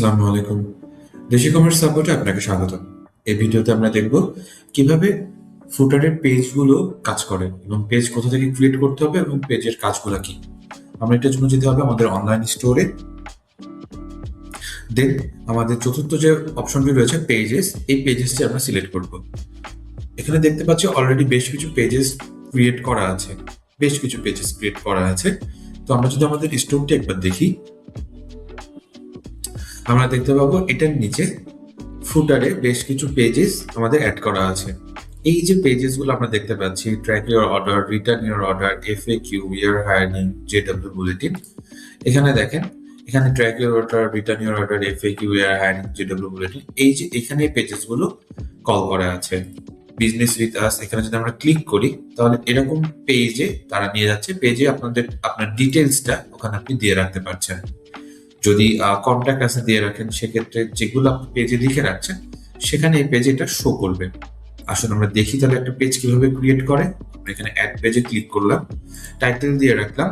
আসসালামু আলাইকুম। দেশি কমার্স সাপোর্টে আপনাকে স্বাগতম। এই ভিডিওতে আমরা দেখব কিভাবে ফুটারের পেজগুলো কাজ করে এবং পেজ কোথা থেকে ক্রিয়েট করতে হবে এবং পেজের কাজগুলো কি। আমরা এটার জন্য যেতে হবে আমাদের অনলাইন স্টোরে। দেন আমাদের চতুর্থ যে অপশনটি রয়েছে পেজেস, এই পেজেসটি আমরা সিলেক্ট করব। এখানে দেখতে পাচ্ছি অলরেডি বেশ কিছু পেজেস ক্রিয়েট করা আছে। তো আমরা যদি আমাদের স্টোরটি একবার দেখি, আমরা দেখতে পাবো এটার নিচে ফুটারে বেশ কিছু পেজেস আমাদের অ্যাড করা আছে। এই যে পেজেস গুলো আমরা দেখতে পাচ্ছি, track your order, return your order, FAQ, year hiring, ZW bulletin. এখানে দেখেন, এখানে track your order, return your order, FAQ, year hiring, ZW bulletin, এই যে এখানে পেজেস গুলো কল করা আছে। বিজনেস উইথ আস, এখানে যদি আমরা ক্লিক করি তাহলে এরকম পেজে তারা নিয়ে যাচ্ছে। পেজে আপনার ডিটেলসটা ওখানে আপনি দিয়ে রাখতে পারছেন। যদি কন্ট্যাক্ট আছে দিয়ে রাখেন, সেক্ষেত্রে যেগুলো আপনি পেজে লিখে রাখছেন সেখানে এই পেজে এটা শো করবে। আসুন আমরা দেখি তাহলে একটা পেজ কিভাবে ক্রিয়েট করে। আমরা এখানে অ্যাড পেজে ক্লিক করলাম, টাইটেল দিয়ে রাখলাম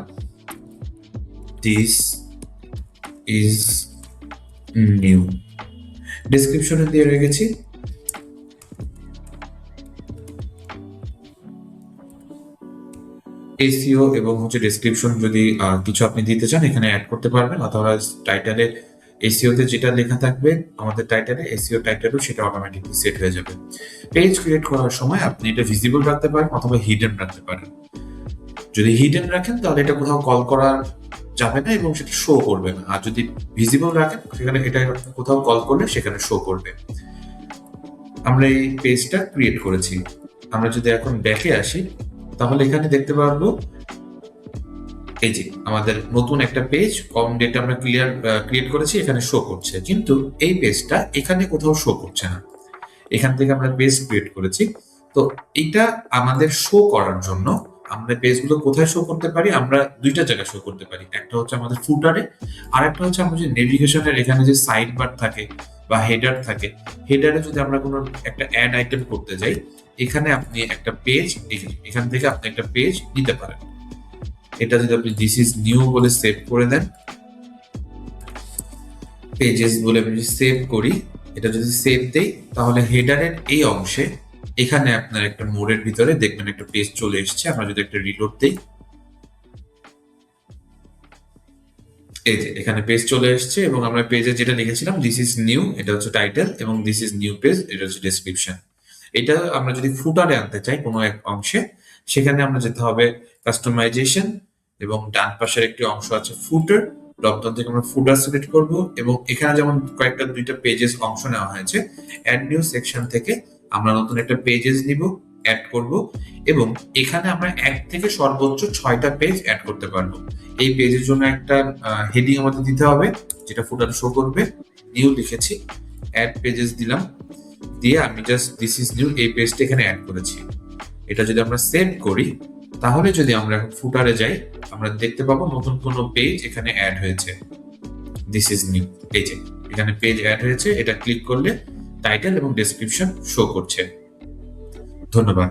দিস ইজ নিউ, ডেসক্রিপশনে দিয়ে রেখেছি এসইও এবং ডেসক্রিপশন। যদি কিছু আপনি দিতে চান এখানে অ্যাড করতে পারবেন, অথবা টাইটেলে এসইও তে যেটা লেখা থাকবে আমাদের টাইটেলে, এসইও টাইটেলও সেটা অটোমেটিকলি সেট হয়ে যাবে। পেজ ক্রিয়েট করার সময় আপনি এটা ভিজিবল রাখতে পারেন অথবা হিডেন রাখতে পারেন। যদি হিডেন রাখেন তাহলে এটা কোথাও কল করা যাবে না এবং সেটা শো করবে না, আর যদি ভিজিবল রাখেন সেখানে এটা কোথাও কল করলে সেখানে শো করবে। আমরা এই পেজটা ক্রিয়েট করেছি। আমরা যদি এখন ব্যাকে আসি তাহলে এখানে দেখতে পারবো এই যে আমাদের নতুন একটা পেজ কম ডেটা আমরা ক্রিয়েট করেছি, এখানে শো করছে, কিন্তু এই পেজটা এখানে কোথাও শো করছে না। এখান থেকে আমরা পেজ ক্রিয়েট করেছি। তো এটা আমাদের শো করার জন্য আমরা পেজগুলো কোথায় শো করতে পারি? আমরা দুইটা জায়গায় শো করতে পারি। একটা হচ্ছে আমাদের ফুটারে, আর একটা হচ্ছে আমাদের নেভিগেশনের এখানে যে সাইড বার থাকে বা হেডার থাকে, হেডারে যদি আমরা কোনো একটা অ্যাড আইটেম করতে যাই, এখানে আপনি একটা পেজ, এখান থেকে আপনি একটা পেজ নিতে পারেন। এটা যদি আপনি দিস ইজ নিউ বলে সেভ করে দেন, পেজেস বলে আমি সেভ করি, এটা যদি সেভ দেই তাহলে হেডারের এই অংশে এখানে আপনার একটা মোড়ের ভিতরে দেখবেন একটা পেজ চলে এসেছে। আমরা যদি একটা রিলোড দেই, এই যে এখানে পেজ চলে এসেছে এবং আমরা পেজে যেটা লিখেছিলাম দিস ইজ নিউ, এটা হচ্ছে টাইটেল, এবং দিস ইজ নিউ পেজ, এটা হচ্ছে ডেসক্রিপশন। এটা আমরা যদি ফুটারে আনতে চাই কোনো এক অংশে, সেখানে আমরা যেতে হবে কাস্টমাইজেশন, এবং ডান পাশের একটি অংশ আছে ফুটার, ড্রপডাউন থেকে আমরা ফুটার সিলেক্ট করব, এবং এখানে যেমন দুইটা পেজেস অংশ নেওয়া হয়েছে, অ্যাড নিউ সেকশন থেকে আমরা নতুন একটা পেজেস নিব, অ্যাড করব, এবং এখানে আমরা এক থেকে সর্বোচ্চ 6টা পেজ অ্যাড করতে পারবো। এই পেজের জন্য একটা হেডিং আমাদের দিতে হবে, যেটা ফুটারে শো করবে। নিউ লিখেছি, অ্যাড পেজেস দিলাম, দিয়ে আমি জাস্ট দিস ইজ নিউ এই পেজটা এখানে অ্যাড করেছি। এটা যদি আমরা সেভ করি তাহলে যদি আমরা এখন ফুটারে যাই, আমরা দেখতে পাবো নতুন কোনো পেজ এখানে অ্যাড হয়েছে, দিস ইজ নিউ। এই যে এখানে পেজ অ্যাড হয়েছে, এটা ক্লিক করলে টাইটেল এবং ডেসক্রিপশন শো করছে। ধন্যবাদ।